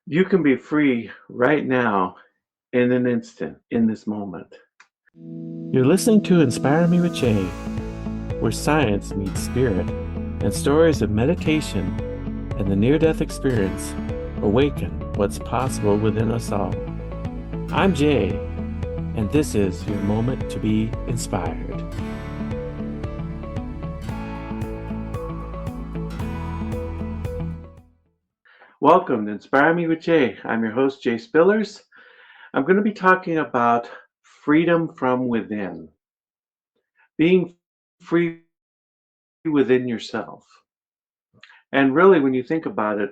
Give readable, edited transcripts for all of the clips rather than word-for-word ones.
You can be free right now in an instant, in this moment. You're listening to Inspire Me with Jay, where science meets spirit and stories of meditation and the near death experience awaken what's possible within us all. I'm Jay, and this is your moment to be inspired. Welcome to Inspire Me with Jay. I'm your host, Jay Spillers. I'm going to be talking about freedom from within, being free within yourself. And really, when you think about it,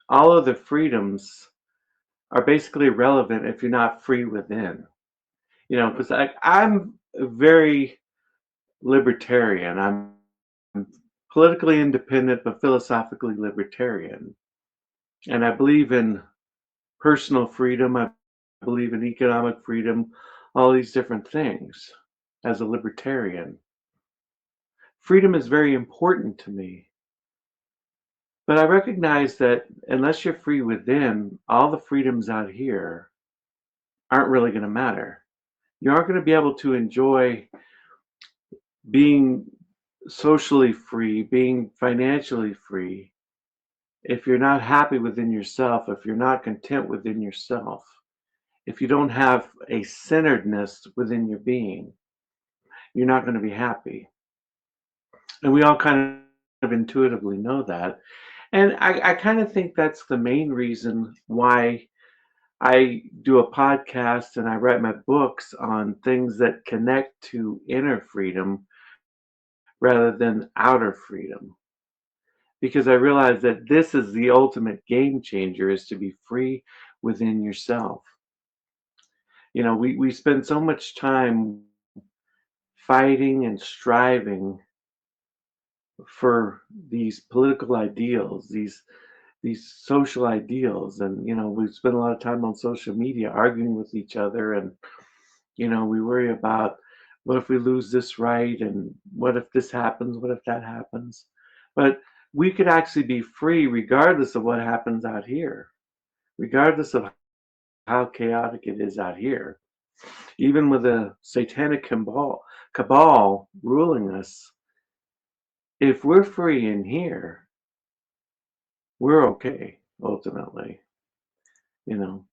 all of the freedoms are basically irrelevant if you're not free within. Because I'm very libertarian. I'm politically independent, but philosophically libertarian. And I believe in personal freedom. I believe in economic freedom, all these different things as a libertarian. Freedom is very important to me. But I recognize that unless you're free within, all the freedoms out here aren't really going to matter. You aren't going to be able to enjoy being socially free, being financially free, if you're not happy within yourself, if you're not content within yourself, if you don't have a centeredness within your being, you're not going to be happy. And we all kind of intuitively know that. And I kind of think that's the main reason why I do a podcast and I write my books on things that connect to inner freedom rather than outer freedom. Because I realize that this is the ultimate game changer, is to be free within yourself. We spend so much time fighting and striving for these political ideals, these social ideals, and we spend a lot of time on social media arguing with each other, and we worry about what if we lose this right, and what if this happens, what if that happens. But we could actually be free regardless of what happens out here, regardless of how chaotic it is out here. Even with a satanic cabal ruling us, if we're free in here, we're okay, ultimately, you know.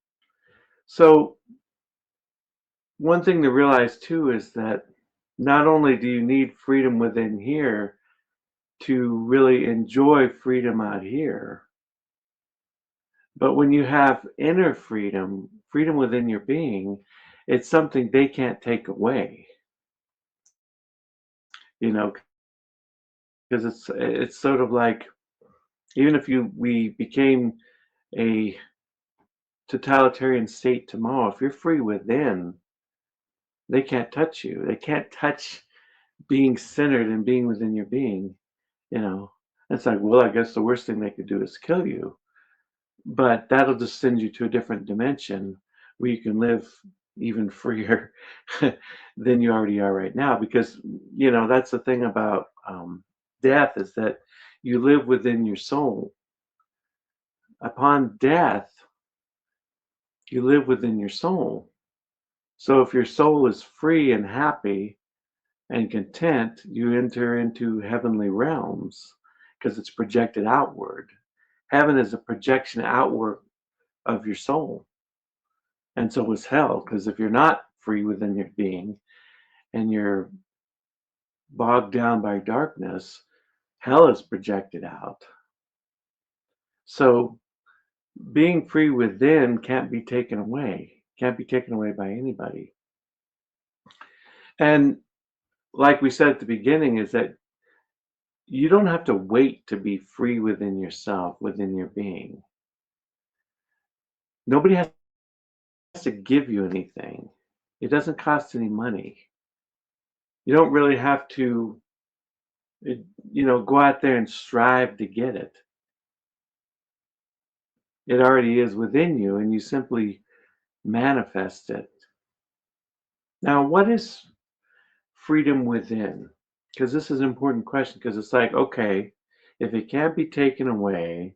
So one thing to realize too is that not only do you need freedom within here to really enjoy freedom out here, but when you have inner freedom, freedom within your being, it's something they can't take away, you know, because it's sort of like, even if we became a totalitarian state tomorrow, if you're free within, they can't touch you. They can't touch being centered and being within your being, you know. It's like, well, I guess the worst thing they could do is kill you. But that'll just send you to a different dimension where you can live even freer than you already are right now. Because, that's the thing about death, is that you live within your soul. Upon death, you live within your soul. So if your soul is free and happy and content, you enter into heavenly realms because it's projected outward. Heaven is a projection outward of your soul. And so is hell, because if you're not free within your being and you're bogged down by darkness, hell is projected out. So being free within can't be taken away by anybody. And like we said at the beginning, is that you don't have to wait to be free within yourself, within your being. Nobody has to give you anything. It doesn't cost any money. You don't really have to, go out there and strive to get it. It already is within you, and you simply manifest it. Now, what is freedom within? Because this is an important question, because it's like, okay, if it can't be taken away,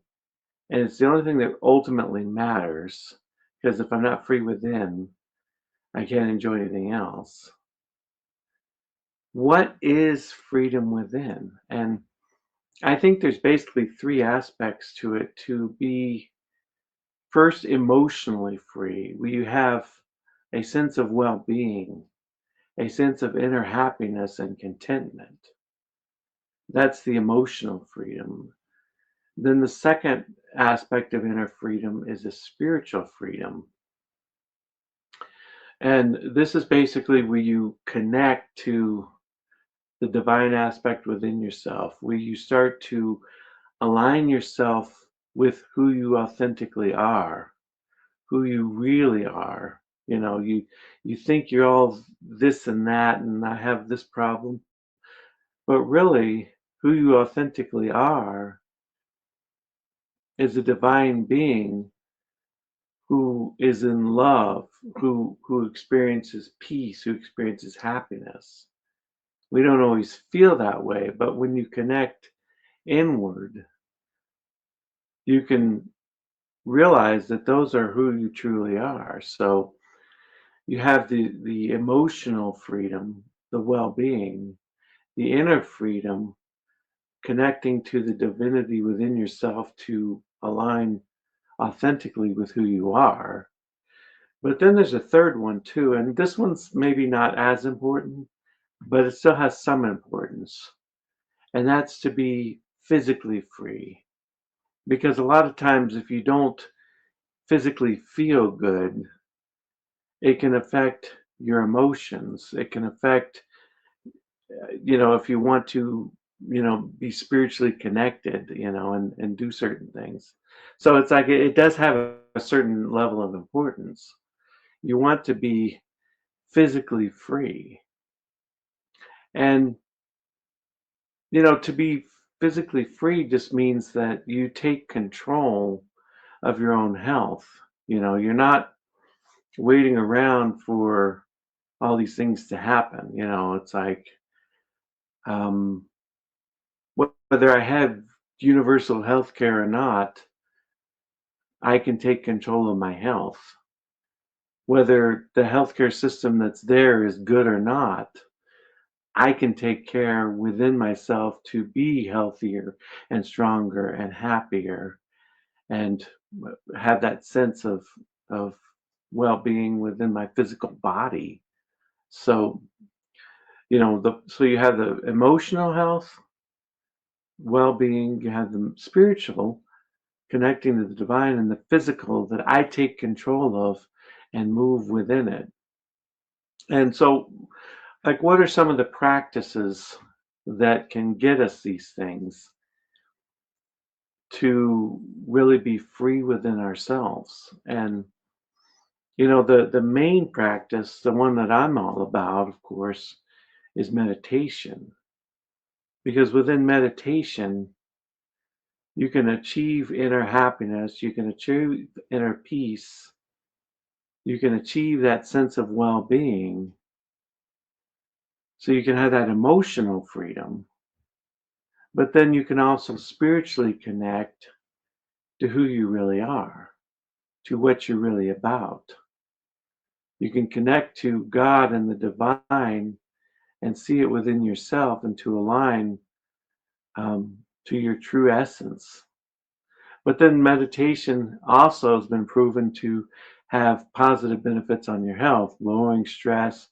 And it's the only thing that ultimately matters, because if I'm not free within, I can't enjoy anything else. What is freedom within? And I think there's basically three aspects to it. To be first emotionally free, where you have a sense of well-being, a sense of inner happiness and contentment. That's the emotional freedom. Then the second aspect of inner freedom is a spiritual freedom. And this is basically where you connect to the divine aspect within yourself, where you start to align yourself with who you authentically are, who you really are. You think you're all this and that, and I have this problem, but really, who you authentically are is a divine being who is in love, who experiences peace, who experiences happiness. We don't always feel that way, but when you connect inward, you can realize that those are who you truly are. So you have the emotional freedom, the well-being, the inner freedom, connecting to the divinity within yourself to align authentically with who you are. But then there's a third one too, and this one's maybe not as important, but it still has some importance, and that's to be physically free. Because a lot of times, if you don't physically feel good, it can affect your emotions. It can affect, if you want to, be spiritually connected, and do certain things. So it's like it does have a certain level of importance. You want to be physically free. And, to be physically free just means that you take control of your own health. You're not waiting around for all these things to happen. It's like, um, whether I have universal health care or not, I can take control of my health. Whether the healthcare system that's there is good or not, I can take care within myself to be healthier and stronger and happier and have that sense of well-being within my physical body. So, so you have the emotional health, well-being, you have the spiritual, connecting to the divine, and the physical that I take control of and move within it. And so, like, what are some of the practices that can get us these things to really be free within ourselves? And, the main practice, the one that I'm all about, of course, is meditation. Because within meditation, you can achieve inner happiness, you can achieve inner peace, you can achieve that sense of well-being, so you can have that emotional freedom, but then you can also spiritually connect to who you really are, to what you're really about. You can connect to God and the divine and see it within yourself and to align to your true essence. But then meditation also has been proven to have positive benefits on your health, lowering stress,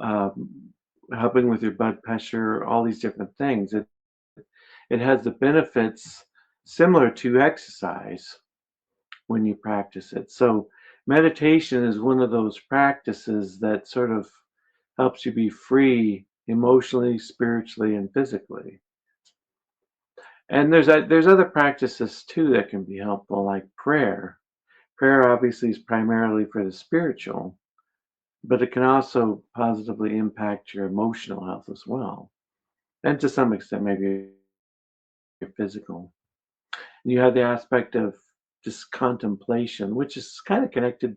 helping with your blood pressure, all these different things. It has the benefits similar to exercise when you practice it. So meditation is one of those practices that sort of helps you be free emotionally, spiritually, and physically. And there's other practices too that can be helpful, like prayer. Prayer obviously is primarily for the spiritual, but it can also positively impact your emotional health as well, and to some extent maybe your physical. And you have the aspect of just contemplation, which is kind of connected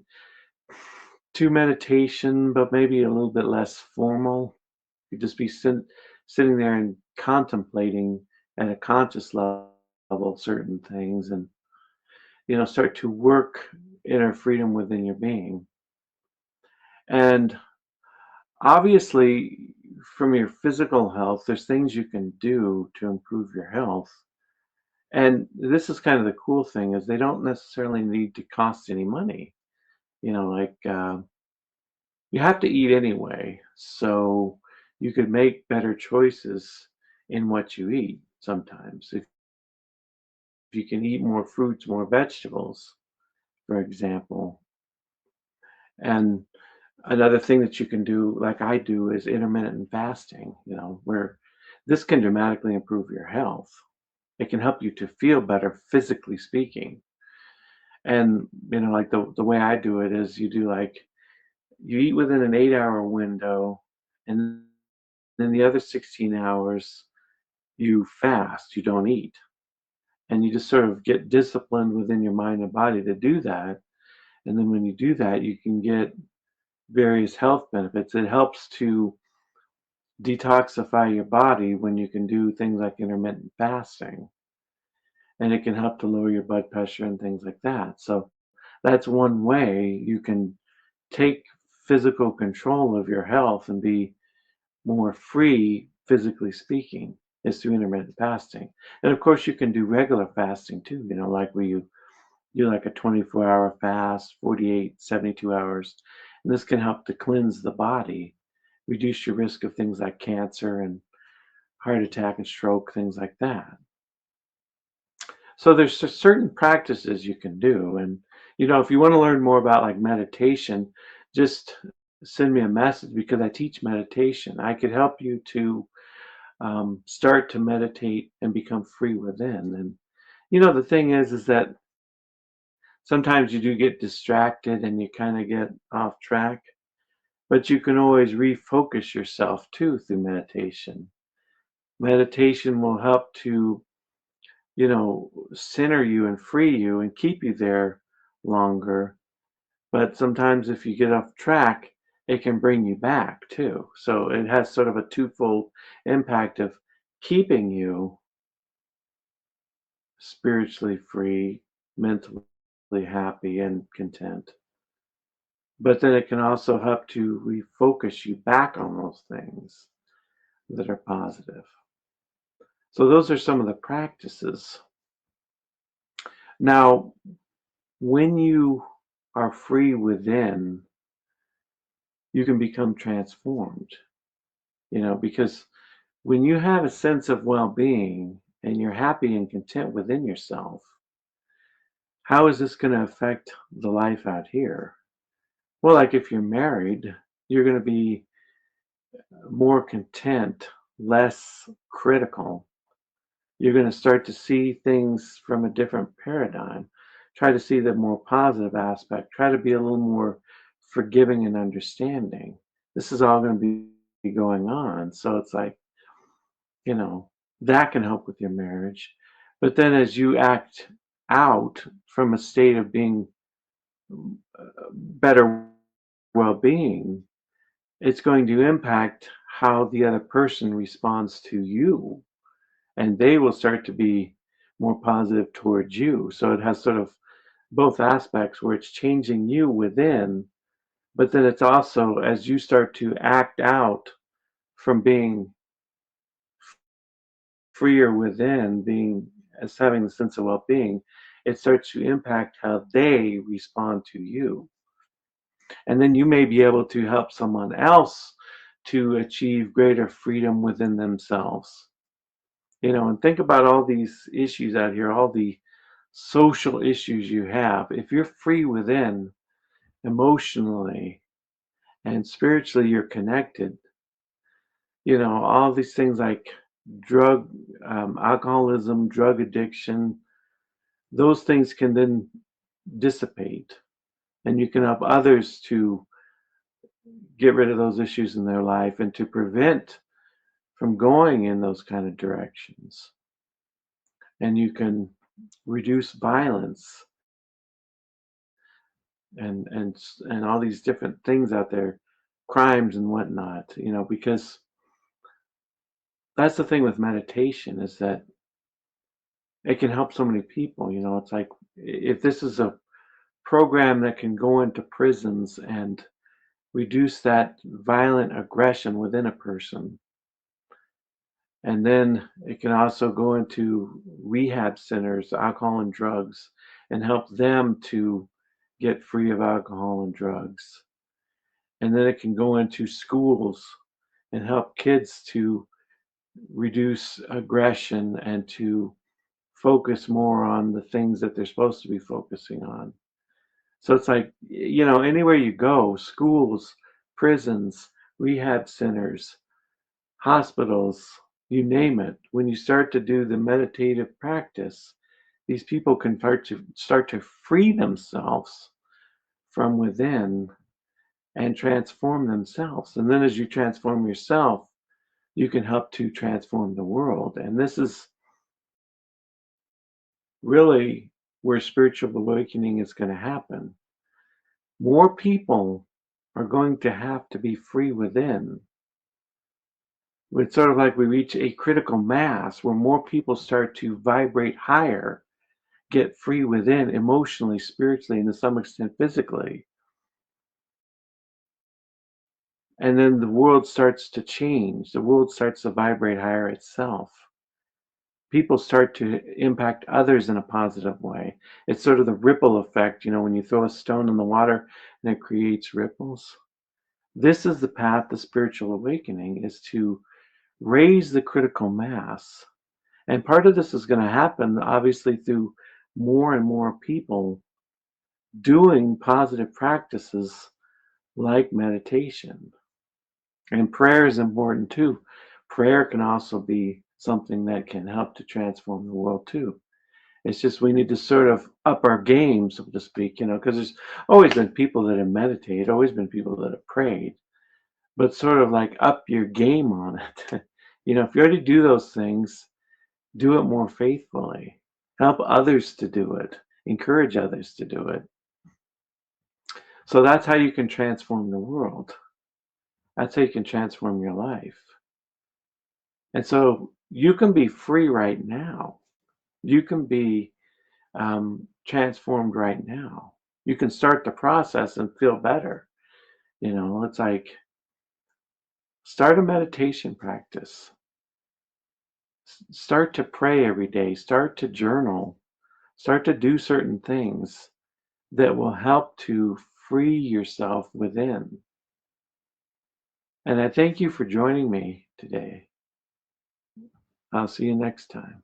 to meditation, but maybe a little bit less formal. You just be sitting there and contemplating at a conscious level certain things. And start to work inner freedom within your being. And obviously, from your physical health, there's things you can do to improve your health. And this is kind of the cool thing is they don't necessarily need to cost any money. Like you have to eat anyway, so you could make better choices in what you eat sometimes. If you can eat more fruits, more vegetables, for example. And another thing that you can do, like I do, is intermittent fasting, where this can dramatically improve your health. It can help you to feel better physically speaking. And, like the way I do it is you eat within an 8-hour window, and then the other 16 hours you fast, you don't eat. And you just sort of get disciplined within your mind and body to do that. And then when you do that, you can get various health benefits. It helps to detoxify your body when you can do things like intermittent fasting, and it can help to lower your blood pressure and things like that. So that's one way you can take physical control of your health and be more free, physically speaking, is through intermittent fasting. And of course, you can do regular fasting too, like where you do like a 24-hour fast, 48, 72 hours. And this can help to cleanse the body, reduce your risk of things like cancer and heart attack and stroke, things like that. So there's certain practices you can do. And, if you want to learn more about like meditation, just send me a message because I teach meditation. I could help you to start to meditate and become free within. And, the thing is that sometimes you do get distracted and you kind of get off track, but you can always refocus yourself too through meditation. Meditation will help to, center you and free you and keep you there longer. But sometimes if you get off track, it can bring you back too. So it has sort of a twofold impact of keeping you spiritually free, mentally happy, and content. But then it can also help to refocus you back on those things that are positive. So those are some of the practices. Now, when you are free within, you can become transformed, because when you have a sense of well-being and you're happy and content within yourself, how is this going to affect the life out here? Well, like if you're married, you're going to be more content, less critical. You're going to start to see things from a different paradigm. Try to see the more positive aspect. Try to be a little more forgiving and understanding. This is all going to be going on. So it's like, that can help with your marriage. But then as you act out from a state of being better well-being, it's going to impact how the other person responds to you, and they will start to be more positive towards you. So it has sort of both aspects where it's changing you within, but then it's also as you start to act out from being freer within, being as having the sense of well-being, it starts to impact how they respond to you. And then you may be able to help someone else to achieve greater freedom within themselves. And think about all these issues out here, all the social issues you have. If you're free within, emotionally and spiritually, you're connected. All these things like drug, alcoholism, drug addiction, those things can then dissipate, and you can help others to get rid of those issues in their life and to prevent from going in those kind of directions. And you can reduce violence and all these different things out there, crimes and whatnot, because that's the thing with meditation is that it can help so many people. It's like if this is a program that can go into prisons and reduce that violent aggression within a person. And then it can also go into rehab centers, alcohol and drugs, and help them to get free of alcohol and drugs. And then it can go into schools and help kids to reduce aggression and to focus more on the things that they're supposed to be focusing on. So it's like, anywhere you go, schools, prisons, rehab centers, hospitals, you name it, when you start to do the meditative practice, these people can start to free themselves from within and transform themselves. And then as you transform yourself, you can help to transform the world. And this is really where spiritual awakening is going to happen. More people are going to have to be free within. It's sort of like we reach a critical mass where more people start to vibrate higher, get free within emotionally, spiritually, and to some extent physically. And then the world starts to change. The world starts to vibrate higher itself. People start to impact others in a positive way. It's sort of the ripple effect, when you throw a stone in the water and it creates ripples. This is the path to spiritual awakening, is to raise the critical mass. And part of this is going to happen, obviously, through more and more people doing positive practices like meditation. And prayer is important too. Prayer can also be something that can help to transform the world too. It's just we need to sort of up our game, so to speak, because there's always been people that have meditated, always been people that have prayed, but sort of like up your game on it. If you already do those things, do it more faithfully. Help others to do it. Encourage others to do it. So that's how you can transform the world. That's how you can transform your life. And so you can be free right now. You can be transformed right now. You can start the process and feel better. It's like start a meditation practice. Start to pray every day. Start to journal. Start to do certain things that will help to free yourself within. And I thank you for joining me today. I'll see you next time.